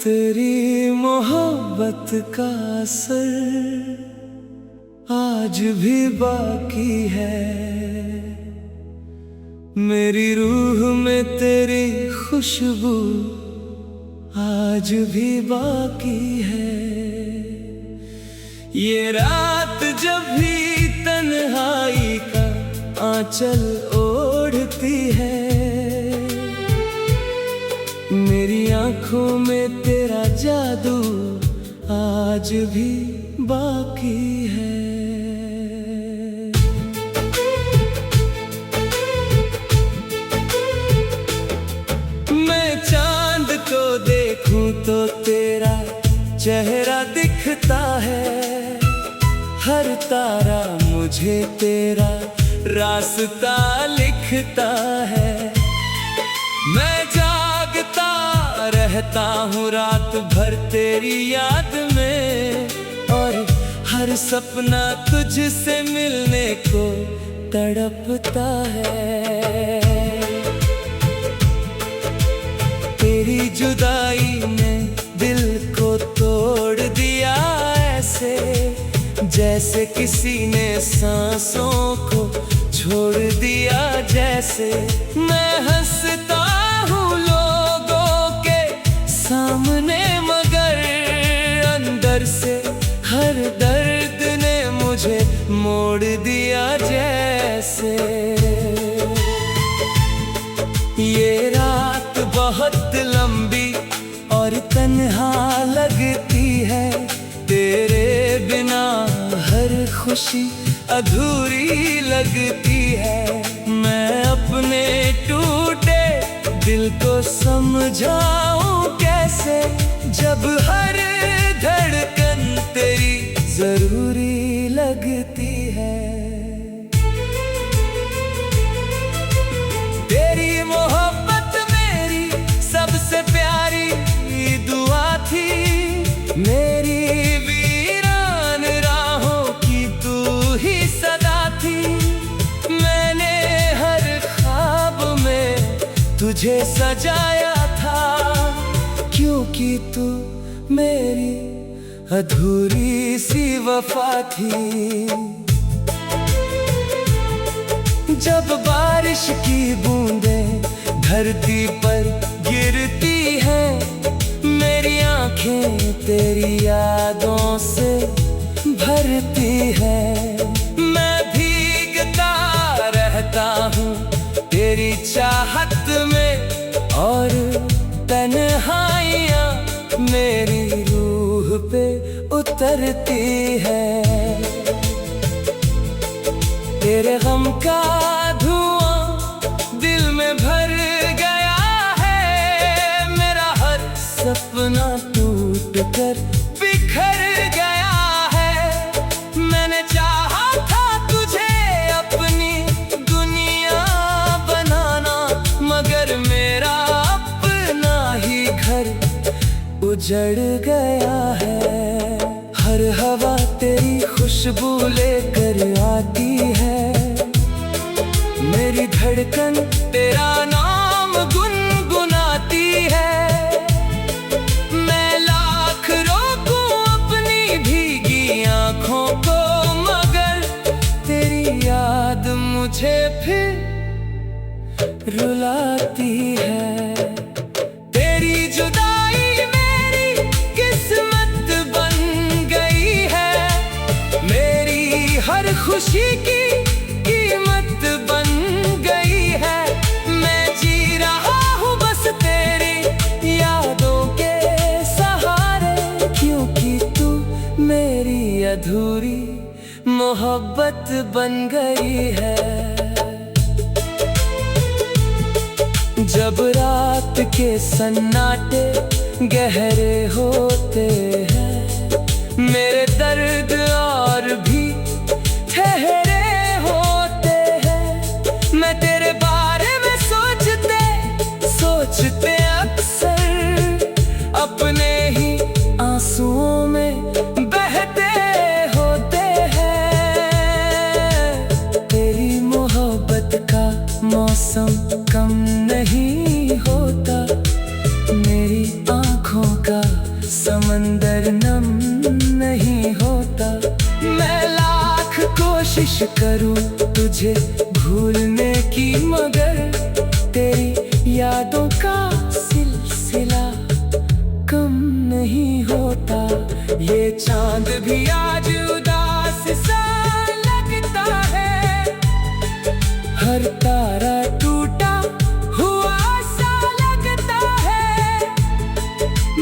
तेरी मोहब्बत का असर आज भी बाकी है। मेरी रूह में तेरी खुशबू आज भी बाकी है। ये रात जब भी तन्हाई का आंचल ओढ़ती है, मेरी आंखों में तेरा जादू आज भी बाकी है। मैं चांद को देखूं तो तेरा चेहरा दिखता है। हर तारा मुझे तेरा रास्ता लिखता है। मैं जागता रहता हूँ रात भर तेरी याद में, और हर सपना तुझसे मिलने को तड़पता है। तेरी जुदाई ने दिल को तोड़ दिया ऐसे, जैसे किसी ने सांसों को छोड़ दिया। जैसे मैं हंसता हूँ लोगों के सामने, मगर अंदर से हर दर्द ने मुझे मोड़ दिया। जैसे ये रात बहुत लंबी और तन्हा लगती है। तेरे बिना हर खुशी अधूरी लगती है। मैं अपने टूटे दिल को समझाऊं कैसे, जब हर धड़कन तेरी जरूरी लगती है। तेरी मोहब्बत मेरी सबसे प्यारी दुआ थी। मेरी वीरान राहों की तू ही सदा थी। मैंने हर ख्वाब में तुझे सजाया था, क्योंकि तू मेरी अधूरी सी वफा थी। जब बारिश की बूंदें धरती पर गिरती हैं, मेरी आंखें तेरी यादों से भरती हैं। मैं भीगता रहता हूँ तेरी चाहत में, और तन्हाइयाँ मेरी रूह पे उतरती है। तेरे गम का धुआं दिल में भर गया है। मेरा हर सपना टूट कर बिखर गया है। मैंने चाहा था तुझे अपनी दुनिया बनाना, मगर मेरा अपना ही घर उजड़ गया है। हर हवा तेरी खुशबू लेकर आती है। मेरी धड़कन तेरा नाम गुनगुनाती है। मैं लाख रोकूं अपनी भीगी आंखों को, मगर तेरी याद मुझे फिर रुलाती है। तेरी जुदाई मेरी किस्मत बन गई है। मेरी हर खुशी की कीमत बन गई है। मैं जी रहा हूँ बस तेरी यादों के सहारे, क्योंकि तू मेरी अधूरी मोहब्बत बन गई है। जब रात के सन्नाटे गहरे होते हैं, मेरे दर्द और भी ठहरे होते हैं। मैं तेरे बारे में सोचते सोचते अक्सर अपने ही समंदर नम नहीं होता। मैं लाख कोशिश करूं तुझे भूलने की, मगर तेरी यादों का सिलसिला कम नहीं होता। ये चांद भी आज उदास सा लगता है, हर तारा टूटा हुआ सा लगता है।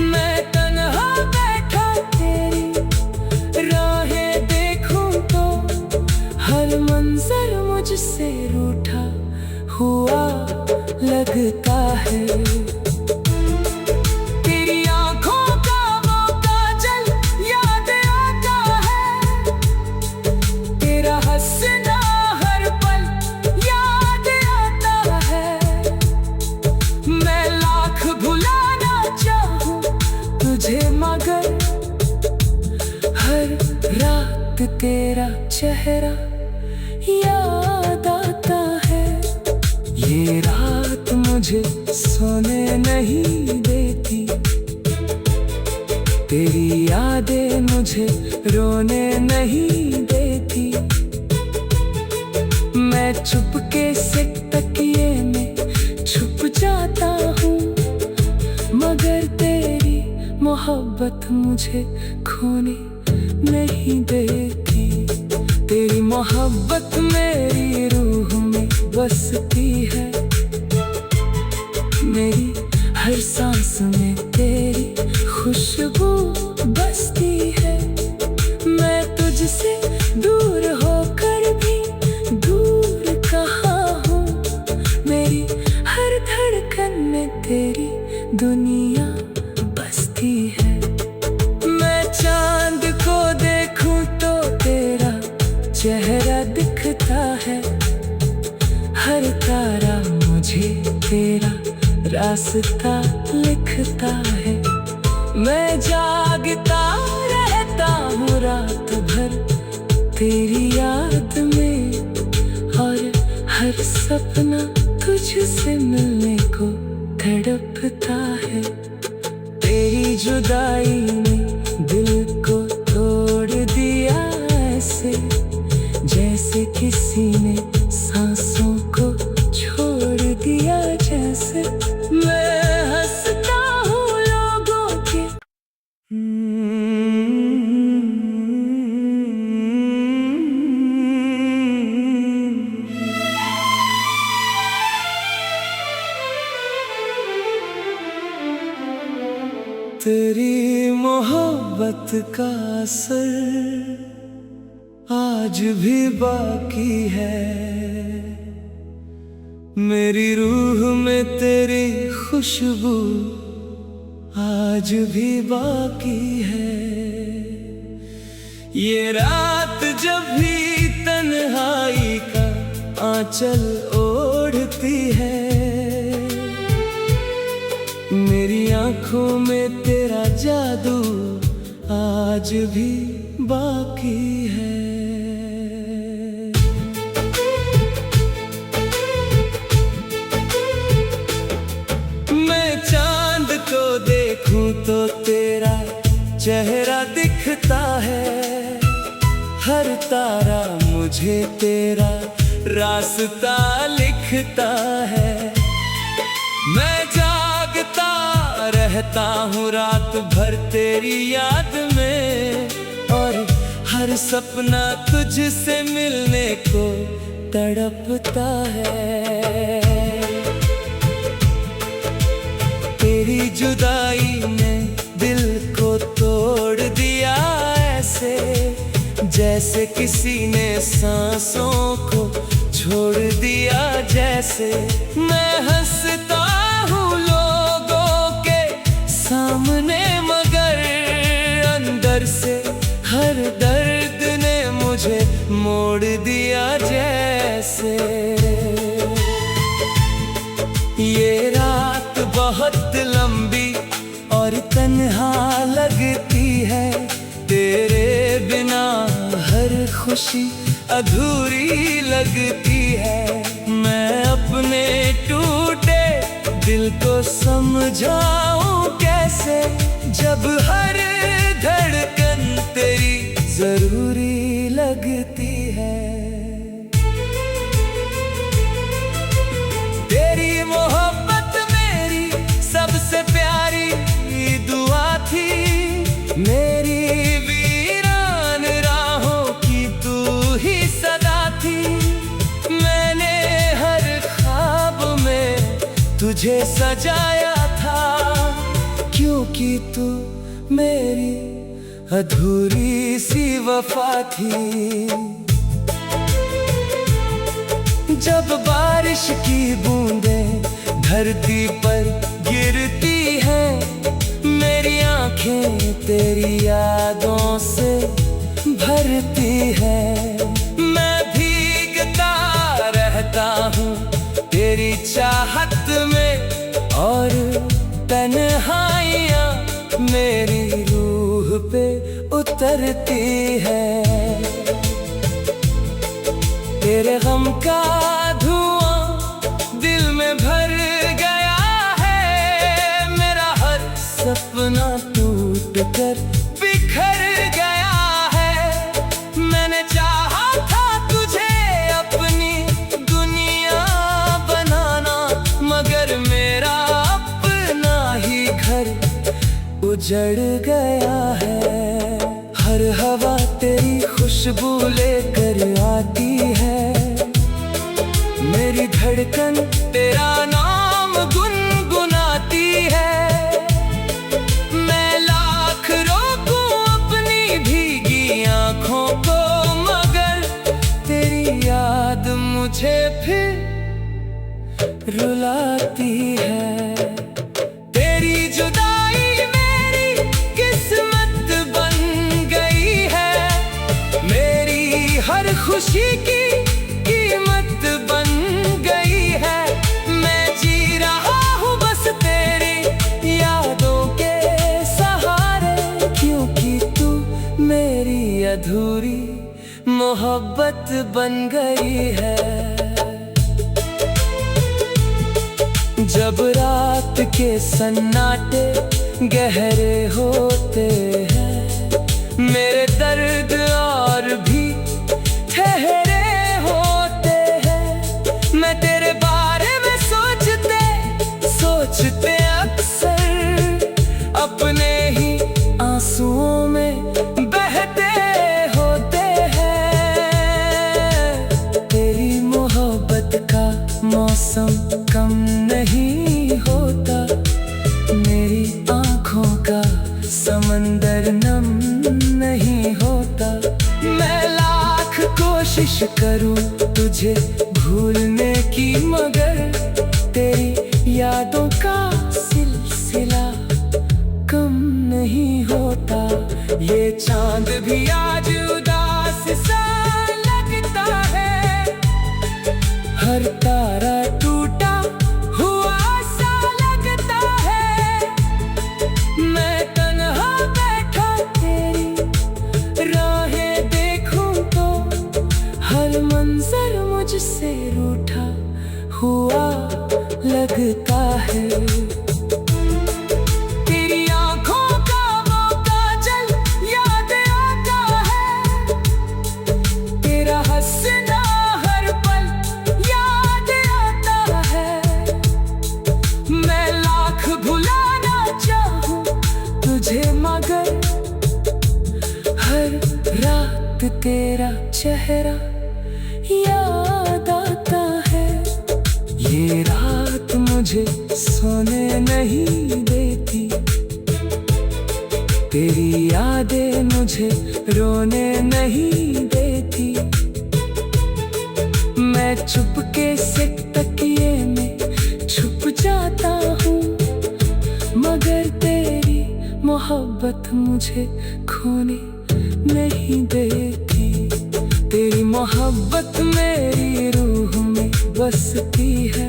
मैं तन्हा बैठा तेरी राहें देखूं तो हर मंजर मुझसे रूठा हुआ लगता है। तेरी आंखों का वो काजल याद आता है, तेरा हंसना हर पल याद आता है। मैं लाख भुलाना चाहूं तुझे, मगर हर रात तेरा चेहरा याद आता है। ये रात मुझे सोने नहीं देती, तेरी यादें मुझे रोने नहीं देती। मैं चुपके से तकिए में छुप जाता हूँ, मगर तेरी मोहब्बत मुझे खोने नहीं देती। तेरी मोहब्बत मेरी रूह में बसती है, मेरी हर सांस में तेरी खुशबू बसती है। मैं तुझसे दूर होकर भी दूर कहाँ हूँ, मेरी हर धड़कन में तेरी दुनिया बसती है। मैं चांद को देखूं तो तेरा चेहरा दिखता है, हर तारा मुझे तेरा रास्ता लिखता है। मैं जागता रहता हूँ रात भर तेरी याद में, और हर सपना तुझसे मिलने को तड़पता है। तेरी जुदाई ने दिल को तोड़ दिया ऐसे, जैसे किसी ने सांसों को छोड़ दिया। जैसे मैं हंसता हूँ लोगों के तेरी मोहब्बत का असर आज भी बाकी है। मेरी रूह में तेरी खुशबू आज भी बाकी है। ये रात जब भी तन्हाई का आंचल ओढ़ती है, मेरी आंखों में तेरा जादू आज भी बाकी है। मैं चांद को देखूं तो तेरा चेहरा दिखता है, हर तारा मुझे तेरा रास्ता लिखता है। मैं जागता रहता हूँ रात भर तेरी याद में, और हर सपना तुझसे मिलने को तड़पता है। तेरी जुदाई ने दिल को तोड़ दिया ऐसे, जैसे किसी ने सांसों को छोड़ दिया। जैसे मैं हंसता हूँ लोगों के सामने, मगर अंदर से हर दर्द ने मुझे मोड़ दिया। जैसे ये रात बहुत लंबी और तन्हा लगती है, तेरे बिना हर खुशी अधूरी लगती है। मैं अपने टूटे दिल को समझाऊं कैसे, जब हर धड़कन तेरी जरूरी लगती है। तेरी मोहब्बत मेरी सबसे प्यारी दुआ थी। मेरी वीरान राहों की तू ही सदा थी। मैंने हर ख्वाब में तुझे सजाया था, क्योंकि तू मेरी अधूरी सी वफा थी। जब बारिश की बूंदें धरती पर गिरती हैं, मेरी आंखें तेरी यादों से भरती है। मैं भीगता रहता हूँ तेरी चाहत में, और तन्हाइयाँ मेरी रूह पे उतरती है। तेरे गम का धुआं दिल में भर गया है। मेरा हर सपना टूट कर बिखर गया है। मैंने चाहा था तुझे अपनी दुनिया बनाना, मगर मेरा अपना ही घर उजड़ गया है। हर हवा तेरी खुशबू लेकर आती है। मेरी धड़कन तेरा नाम गुनगुनाती है। मैं लाख रोकूं अपनी भीगी आंखों को, मगर तेरी याद मुझे फिर रुलाती है। तेरी जुदाई मेरी किस्मत बन गई है। मेरी हर खुशी की कीमत बन गई है। मैं जी रहा हूँ बस तेरी यादों के सहारे, क्योंकि तू मेरी अधूरी मोहब्बत बन गई है। जब रात के सन्नाटे गहरे होते हैं, मेरे दर्द और भी ठहरे होते हैं। मैं तेरे बारे में सोचते अक्सर अपने ही आंसुओं में बहते होते हैं। तेरी मोहब्बत का मौसम कम नहीं होता। मेरी आंखों का समंदर नम नहीं होता। मैं लाख कोशिश करूं तुझे भूलने की, मगर तेरी यादों का सिलसिला कम नहीं होता। ये चांद भी आज उदास सा लगता है। हर तारा टूटा हुआ सा लगता है। मैं तन्हा बैठा तेरी राहें देखूं तो, हर मंजर मुझसे रूठा हुआ लगता है। तेरी आंखों का वो काजल याद आता है। तेरा हंसना हर पल याद आता है। मैं लाख भुलाना चाहूं तुझे, मगर हर रात तेरा चेहरा याद आता है। ये रात मुझे सोने नहीं देती। तेरी यादें मुझे रोने नहीं देती। मैं चुपके से तकिए में छुप जाता हूँ, मगर तेरी मोहब्बत मुझे खोने नहीं देती। तेरी मोहब्बत मेरी रूह में बसती है।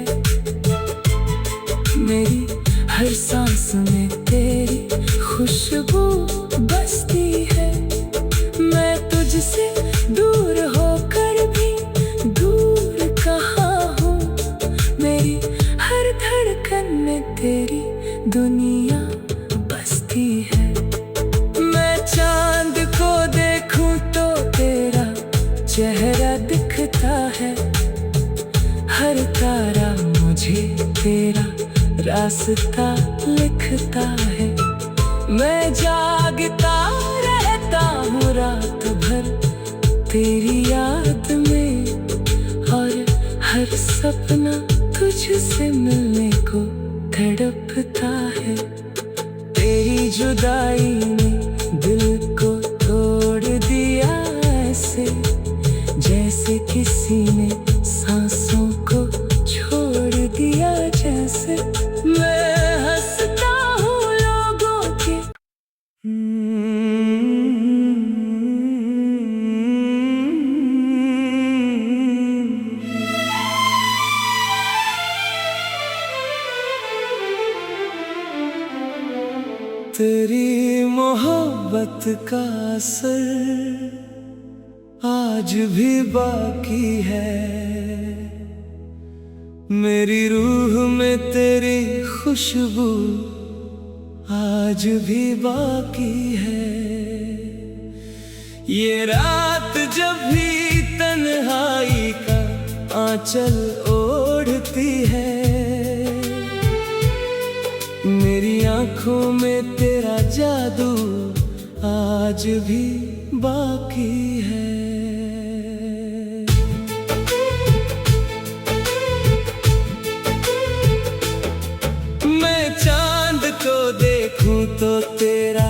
मेरी हर सांस में तेरी खुशबू बसती है। मैं तुझसे दूर होकर भी दूर कहाँ हूँ। मेरी हर धड़कन में तेरी दुनिया बसती है। दास्तां लिखता है। मैं जागता रहता हूँ रात भर तेरी याद में, और हर सपना तुझसे मिलने को तड़पता है। तेरी जुदाई ने दिल को तोड़ दिया ऐसे, जैसे किसी ने सांसों को छोड़ दिया। जैसे मैं हंसता हूँ लोगों के तेरी मोहब्बत का असर आज भी बाकी है। मेरी रूह में तेरी खुशबू आज भी बाकी है। ये रात जब भी तन्हाई का आंचल ओढ़ती है, मेरी आंखों में तेरा जादू आज भी बाकी है। मैं चांद को देखूं तो तेरा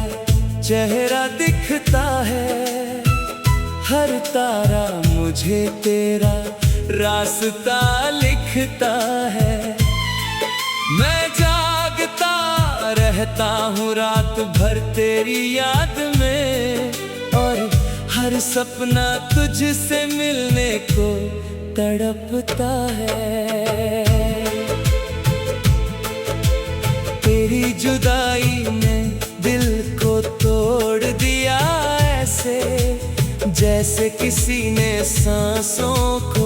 चेहरा दिखता है। हर तारा मुझे तेरा रास्ता लिखता है। मैं जागता रहता हूँ रात भर तेरी याद में, और हर सपना तुझसे मिलने को तड़पता है। तेरी जुदाई ने दिल को तोड़ दिया ऐसे, जैसे किसी ने सांसों को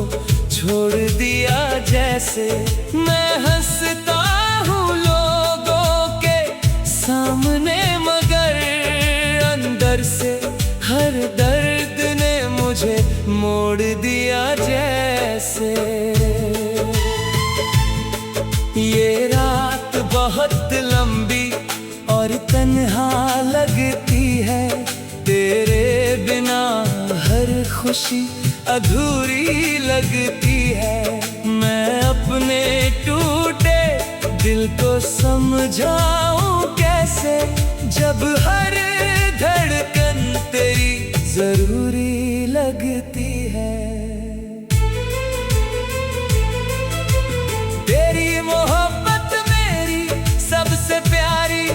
छोड़ दिया। जैसे मैं हंसता हूँ लोगों के सामने, मगर अंदर से हर दर्द ने मुझे मोड़ दिया। जैसे ये रात बहुत लंबी और तन्हा लगती है। तेरे बिना हर खुशी अधूरी लगती है। मैं अपने टूटे दिल को समझाऊं कैसे, जब हर धड़कन तेरी जरूरी लगती है। तेरी मोहब्बत मेरी सबसे प्यारी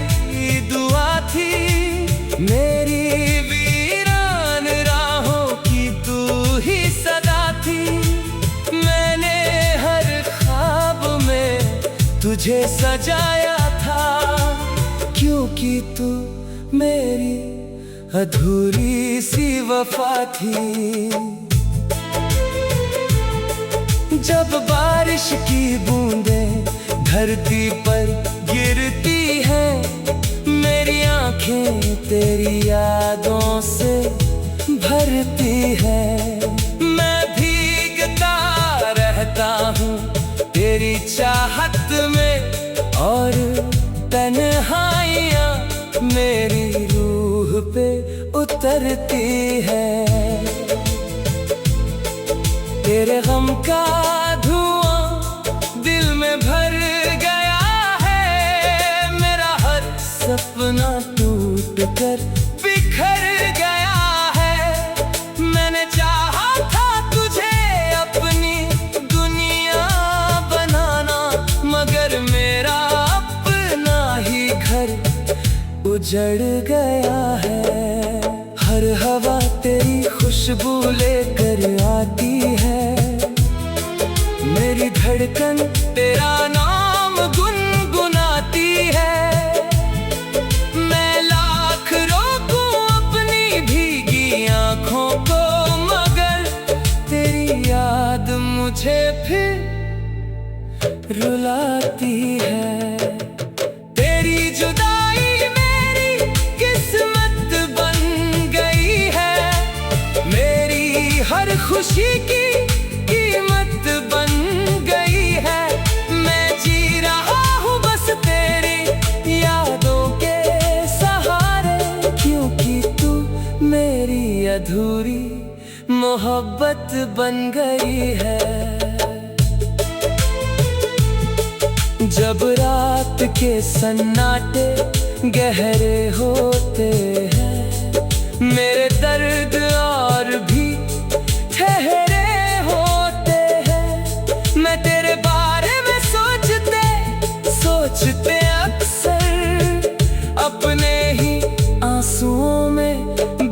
दुआ थी। मेरी वीरान राहों की तू ही सदा थी। मैंने हर ख्वाब में तुझे सजाया था, क्योंकि तू मेरी अधूरी सी वफा थी। जब बारिश की बूंदें धरती पर गिरती हैं, मेरी आंखें तेरी यादों से भरती है। मैं भीगता रहता हूँ तेरी चाहत में, और तन्हाइयाँ मेरी रूह पे उतरती है। तेरे गम का धुआं दिल में भर गया है। मेरा हर सपना टूट कर बिखर गया है। मैंने चाहा था तुझे अपनी दुनिया बनाना, मगर मेरा अपना ही घर उजड़ गया है। हर हवा तेरी खुशबू लेकर आती है। मेरी धड़कन तेरा नाम गुनगुनाती है। मैं लाख रोकूं अपनी भीगी आंखों को, मगर तेरी याद मुझे फिर रुलाती है। तेरी जुदाई मेरी किस्मत बन गई है। मेरी हर खुशी की कीमत बन गई है। मैं जी रहा हूँ बस अधूरी मोहब्बत बन गई है। जब रात के सन्नाटे गहरे होते हैं, मेरे दर्द और भी ठहरे होते हैं। मैं तेरे बारे में सोचते अक्सर अपने ही आंसुओं में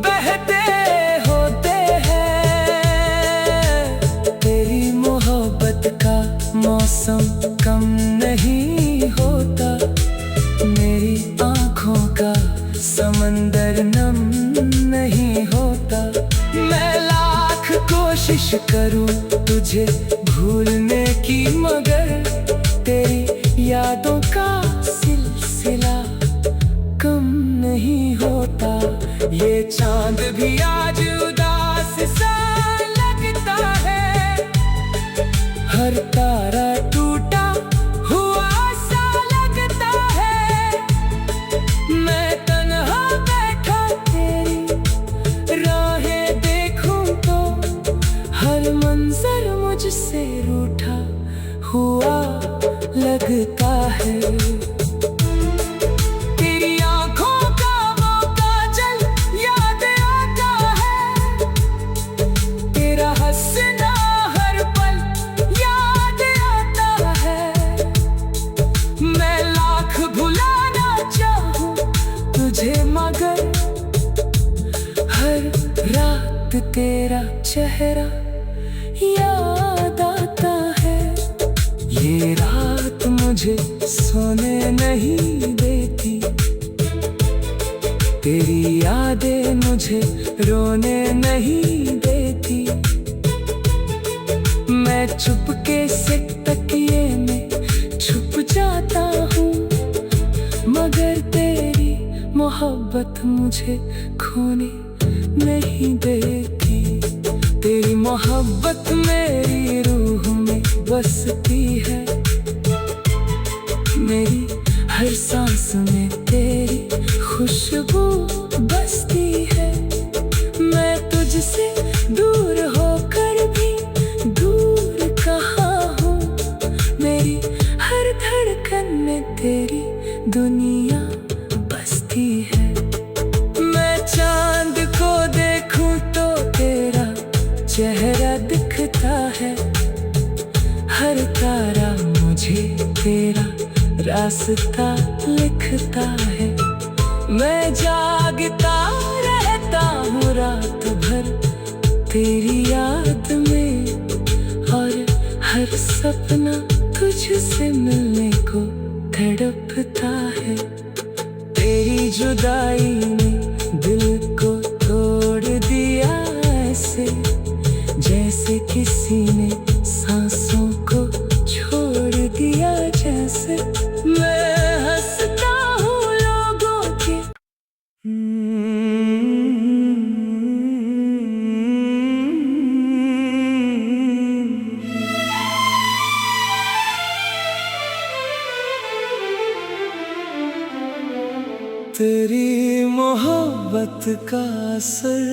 बहते होते हैं। तेरी मोहब्बत का मौसम कम नहीं होता, मेरी आँखों का समंदर नम नहीं होता। मैं लाख कोशिश करूं तुझे भूलने की, मगर तेरी यादों का सिलसिला कम नहीं होता। ये चांद भी आज उदास सा लगता है, हर तारा टूटा हुआ सा लगता है। मैं तन्हा बैठा तेरी राहें देखूं तो हर मंजर मुझसे रूठा हुआ लगता है। तेरी आंखों का वो काजल याद आता है, तेरा हंसना हर पल याद आता है। मैं लाख भुलाना चाहूं तुझे, मगर हर रात तेरा चेहरा याद आता है। ये रात मुझे सोने नहीं देती, तेरी यादें मुझे रोने नहीं देती। मैं चुपके से तकिए में छुप जाता हूँ, मगर तेरी मोहब्बत मुझे खोने नहीं देती। तेरी मोहब्बत मेरी रूह में बसती है, मेरी हर सांस में तेरी खुशबू बसती है। मैं तुझसे दूर होकर भी दूर कहाँ हूँ, मेरी हर धड़कन में तेरी दुनिया बसती है। मैं चांद को देखूं तो तेरा चेहरा दिखता है, हर तारा मुझे तेरा रास्ता लिखता है। मैं जागता रहता हूँ रात भर तेरी याद में, और हर सपना तुझसे मिलने को तड़पता है। तेरी जुदाई ने दिल को तोड़ दिया ऐसे, जैसे किसी ने सांसों को छोड़ दिया। जैसे मैं हंसता हूँ लोगों के तेरी मोहब्बत का असर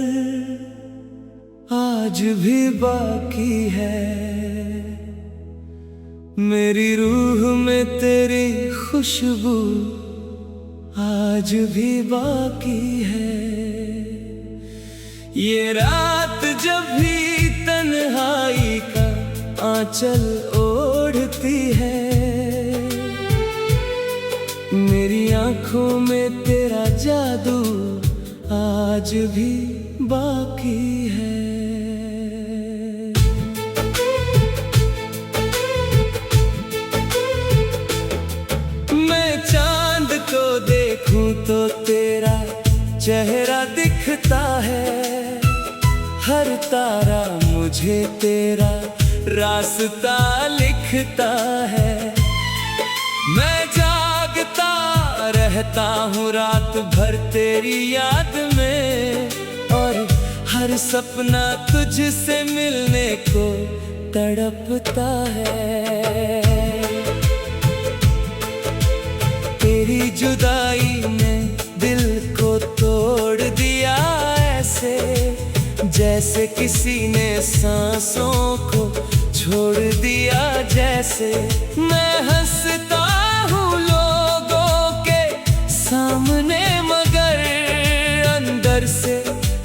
आज भी बाकी है। मेरी रूह में तेरी खुशबू आज भी बाकी है। ये रात जब भी तन्हाई का आंचल ओढ़ती है, मेरी आंखों में तेरा जादू आज भी बाकी है। मैं चांद को देखूं तो तेरा चेहरा दिखता है, हर तारा मुझे तेरा रास्ता लिखता है। मैं जागता रहता हूँ रात भर तेरी याद में, और हर सपना तुझसे मिलने को तड़पता है। तेरी जुदाई ने दिल को तोड़ दिया ऐसे, जैसे किसी ने सांसों को छोड़ दिया। जैसे मैं हंसता हूँ लोगों के सामने, मगर अंदर से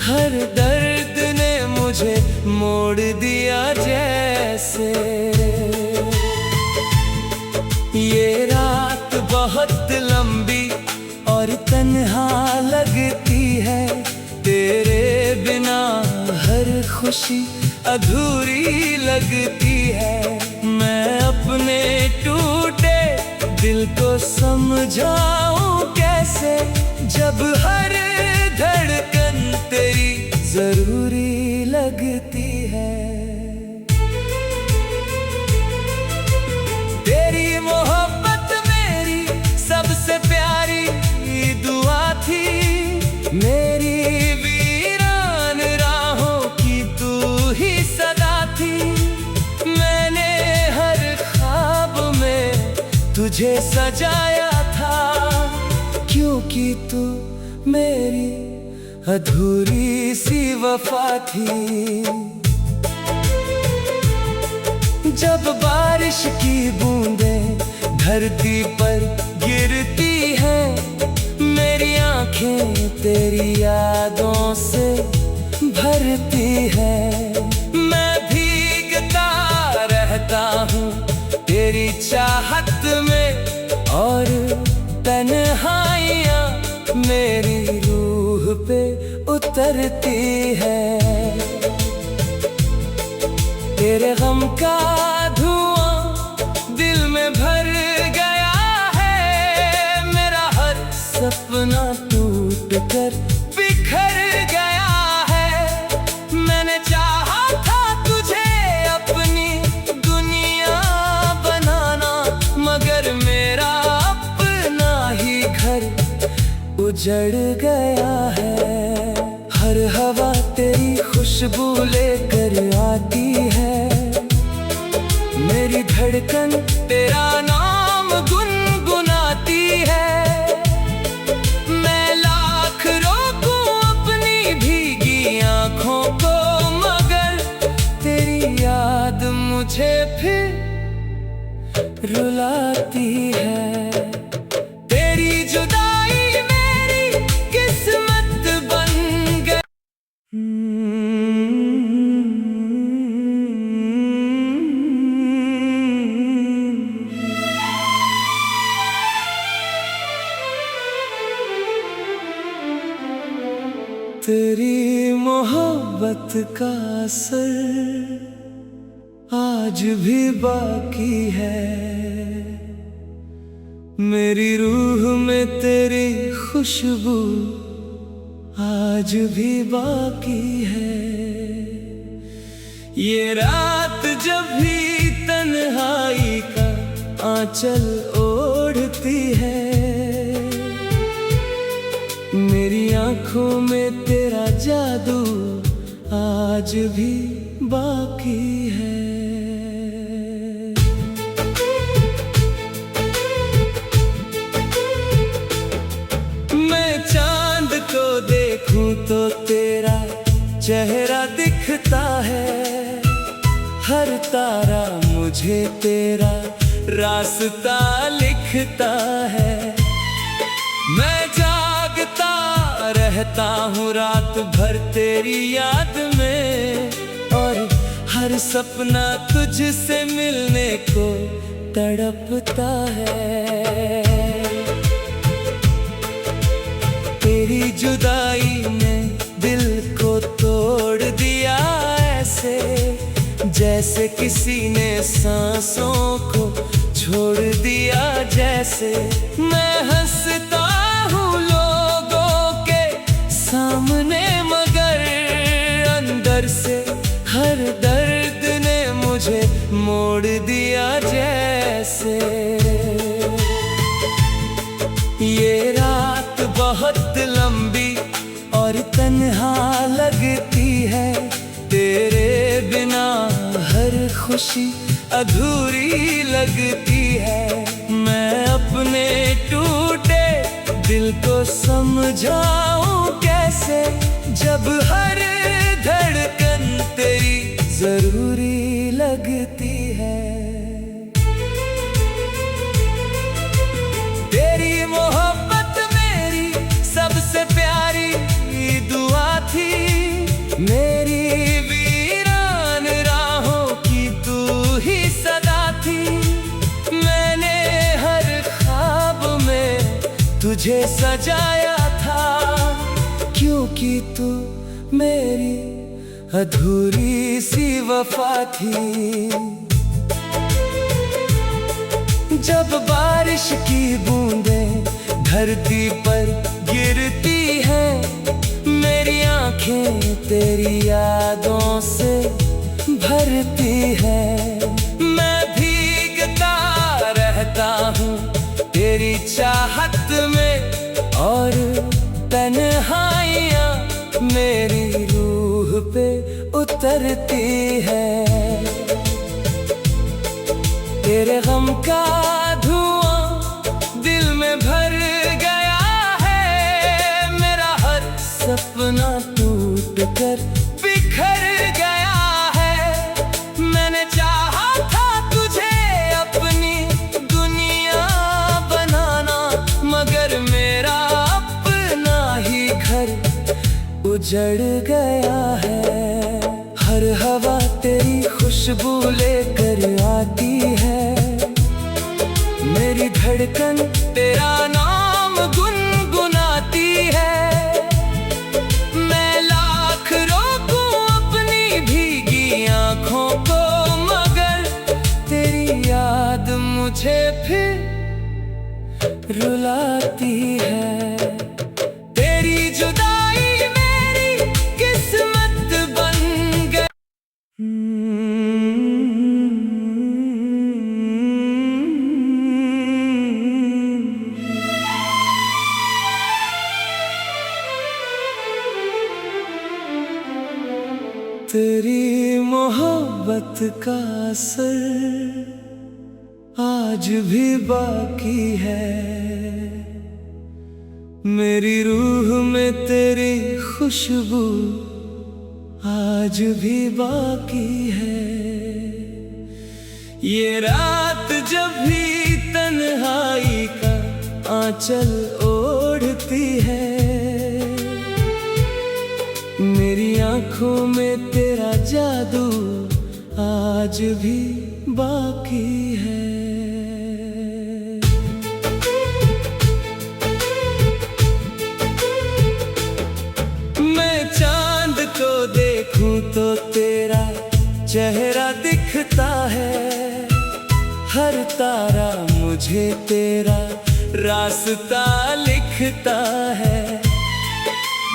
हर दर्द ने मुझे मोड़ दिया। जैसे ये रात बहुत लंबी और तन्हा लगती है, तेरे बिना हर खुशी अधूरी लगती है। मैं अपने टूटे दिल को समझाऊं कैसे, जब हर धड़कन तेरी जरूरी लगती है। तेरी मोहब्बत मेरी सबसे प्यारी दुआ थी, मेरी वीरान राहों की तू ही सदा थी। मैंने हर ख्वाब में तुझे सजाया था, क्योंकि तू मेरी अधूरी सी वफा थी। जब बारिश की बूंदें धरती पर गिरती हैं, मेरी आंखें तेरी यादों से भरती है। मैं भीगता रहता हूँ तेरी चाहत में, और तन्हाइयाँ मेरी रूह पे उतरती है। तेरे गम का धुआं दिल में भर गया है, मेरा हर सपना टूट कर बिखर गया है। मैंने चाहा था तुझे अपनी दुनिया बनाना, मगर मेरा अपना ही घर उजड़ गया है। हर हवा तेरी खुशबू लेकर आती है, मेरी धड़कन तेरा नाम गुनगुनाती है। मैं लाख रोकूं अपनी भीगी आँखों को, मगर तेरी याद मुझे फिर रुलाती है। तेरी जुदाई मेरी किस्मत बन गई। तेरी मोहब्बत का असर आज भी बाकी है, मेरी रूह में तेरी खुशबू आज भी बाकी है। ये रात जब भी तन्हाई का आंचल ओढ़ती है, मेरी आंखों में तेरा जादू आज भी बाकी है। मैं चांद को देखूं तो तेरा चेहरा दिखता है, हर तारा मुझे तेरा रास्ता लिखता है। मैं जागता रहता हूँ रात भर तेरी याद में, और हर सपना तुझसे मिलने को तड़पता है। तेरी जुदाई ने दिल को तोड़ दिया ऐसे, जैसे किसी ने सांसों को छोड़ दिया। जैसे मैं हंसता हूँ लोगों के सामने, मगर अंदर से हर दर्द ने मुझे मोड़ दिया। जैसे ये रात बहुत लंबी और तन्हा लगती है, तेरे बिना हर खुशी अधूरी लगती है। मैं अपने टूटे दिल को समझाऊं कैसे, जब हर धड़कन तुझे सजाया था, क्योंकि तू मेरी अधूरी सी वफा थी। जब बारिश की बूंदें धरती पर गिरती हैं, मेरी आंखें तेरी यादों से भरती है। मैं भीगता रहता हूँ तेरी चाहत में, और तन्हाइयाँ मेरी रूह पे उतरती है। तेरे गम का धुआं दिल में भर गया है, मेरा हर सपना टूट कर बिखर गया है। मैंने चाहा था तुझे अपनी दुनिया बनाना, मगर मेरा अपना ही घर उजड़ गया है। हर हवा तेरी खुशबू लेकर आती है, मेरी धड़कन तेरा नाम गुनगुनाती है। मैं लाख रोकूं अपनी भीगी आंखों को, मगर तेरी याद मुझे फिर रुलाती है। तेरी जुदाई मेरी किस्मत बन गई। तेरी मोहब्बत का असर आज भी बाकी है, मेरी रूह में तेरी खुशबू आज भी बाकी है। ये रात जब भी तन्हाई का आंचल ओढ़ती है, मेरी आंखों में तेरा जादू आज भी बाकी है। मैं चांद को देखूं तो तेरा चेहरा दिखता है, हर तारा मुझे तेरा रास्ता लिखता है।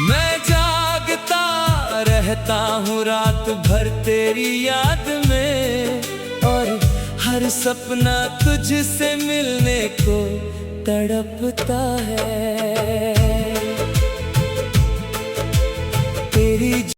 मैं जागता रहता हूँ रात भर तेरी याद में, और हर सपना तुझसे मिलने को तड़पता है। तेरी